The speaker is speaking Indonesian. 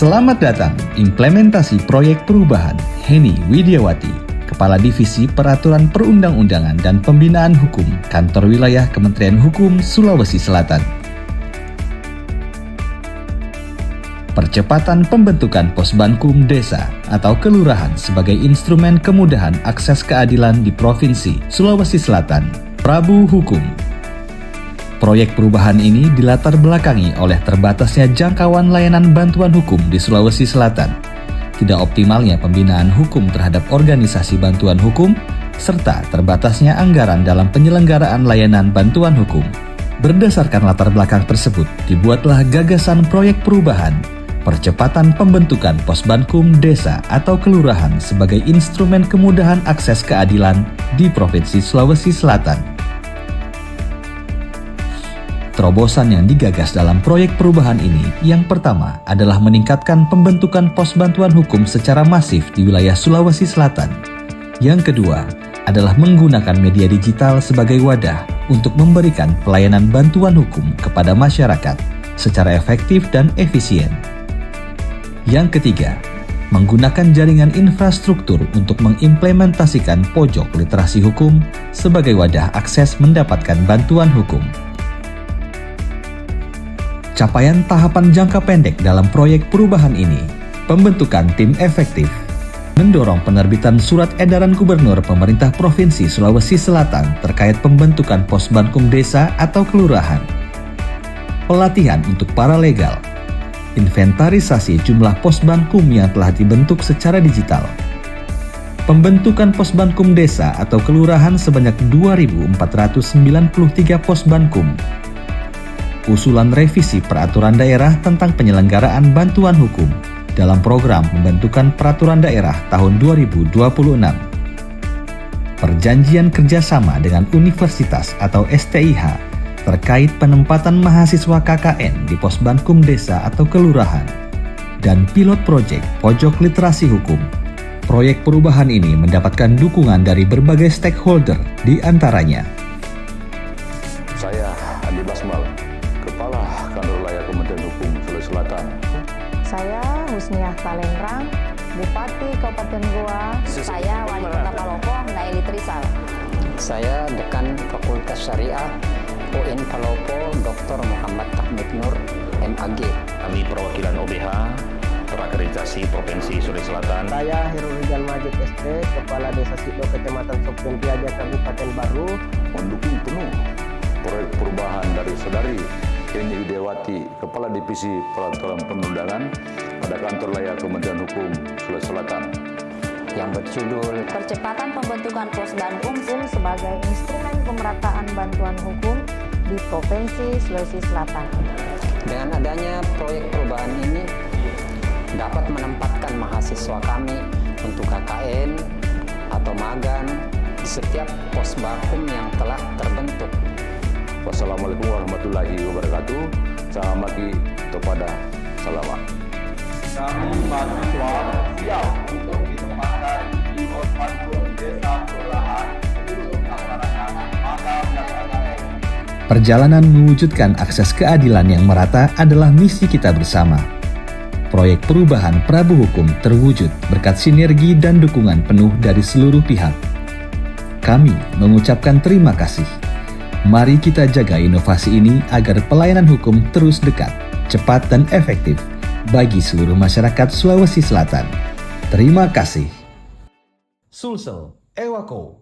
Selamat datang implementasi proyek perubahan Heni Widiawati, Kepala Divisi Peraturan Perundang-undangan dan Pembinaan Hukum Kantor Wilayah Kementerian Hukum Sulawesi Selatan. Percepatan pembentukan Posbankum Desa atau Kelurahan sebagai instrumen kemudahan akses keadilan di Provinsi Sulawesi Selatan. Prabu Hukum. Proyek perubahan ini dilatar belakangi oleh terbatasnya jangkauan layanan bantuan hukum di Sulawesi Selatan, tidak optimalnya pembinaan hukum terhadap organisasi bantuan hukum, serta terbatasnya anggaran dalam penyelenggaraan layanan bantuan hukum. Berdasarkan latar belakang tersebut, dibuatlah gagasan proyek perubahan, percepatan pembentukan Posbankum Desa atau Kelurahan sebagai instrumen kemudahan akses keadilan di Provinsi Sulawesi Selatan. Terobosan yang digagas dalam proyek perubahan ini yang pertama adalah meningkatkan pembentukan pos bantuan hukum secara masif di wilayah Sulawesi Selatan. Yang kedua adalah menggunakan media digital sebagai wadah untuk memberikan pelayanan bantuan hukum kepada masyarakat secara efektif dan efisien. Yang ketiga, menggunakan jaringan infrastruktur untuk mengimplementasikan pojok literasi hukum sebagai wadah akses mendapatkan bantuan hukum. Capaian tahapan jangka pendek dalam proyek perubahan ini, pembentukan tim efektif, mendorong penerbitan surat edaran Gubernur Pemerintah Provinsi Sulawesi Selatan terkait pembentukan Posbankum Desa atau Kelurahan, pelatihan untuk para legal, inventarisasi jumlah Posbankum yang telah dibentuk secara digital, pembentukan Posbankum Desa atau Kelurahan sebanyak 2.493 Posbankum, usulan revisi peraturan daerah tentang penyelenggaraan bantuan hukum dalam program pembentukan peraturan daerah tahun 2026, perjanjian kerjasama dengan universitas atau STIH terkait penempatan mahasiswa KKN di Posbankum Desa atau Kelurahan, dan pilot proyek pojok literasi hukum. Proyek perubahan ini mendapatkan dukungan dari berbagai stakeholder, di antaranya saya Andi Basmal, Kepala Kantor Wilayah Kementerian Hukum Sulawesi Selatan. Saya Husniah Kalenrang, Bupati Kabupaten Goa. Saya Wali Kota Palopo, Naili Trisal. Saya Dekan Fakultas Syariah UIN Palopo, Dr. Muhammad Tahmid Nur, MAG. Kami perwakilan OBH, terakreditasi Provinsi Sulawesi Selatan. Saya Hirul Rizal Majid ST, Kepala Desa Sido, Kecamatan Sopeng Piaja, Kabupaten Baru. Mendukung penuh proyek perubahan dari Saudari Heni Widiawati, Kepala Divisi Peraturan Perundangan pada Kantor Wilayah Kementerian Hukum Sulawesi Selatan, yang berjudul Percepatan Pembentukan Posbankum Sebagai instrumen pemerataan bantuan hukum di Provinsi Sulawesi Selatan. Dengan adanya proyek perubahan ini dapat menempatkan mahasiswa kami untuk KKN atau magang di setiap Posbankum yang telah terbentuk. Wassalamualaikum warahmatullahi wabarakatuh. Salam lagi kepada salawat. Kami mahasiswa siap untuk ditempatkan di Posbankum Desa Kelurahan untuk melaksanakan magang dan KKN. perjalanan mewujudkan akses keadilan yang merata adalah misi kita bersama. Proyek perubahan Prabu Hukum terwujud berkat sinergi dan dukungan penuh dari seluruh pihak. Kami mengucapkan terima kasih. Mari kita jaga inovasi ini agar pelayanan hukum terus dekat, cepat dan efektif bagi seluruh masyarakat Sulawesi Selatan. Terima kasih. Sulsel Ewako.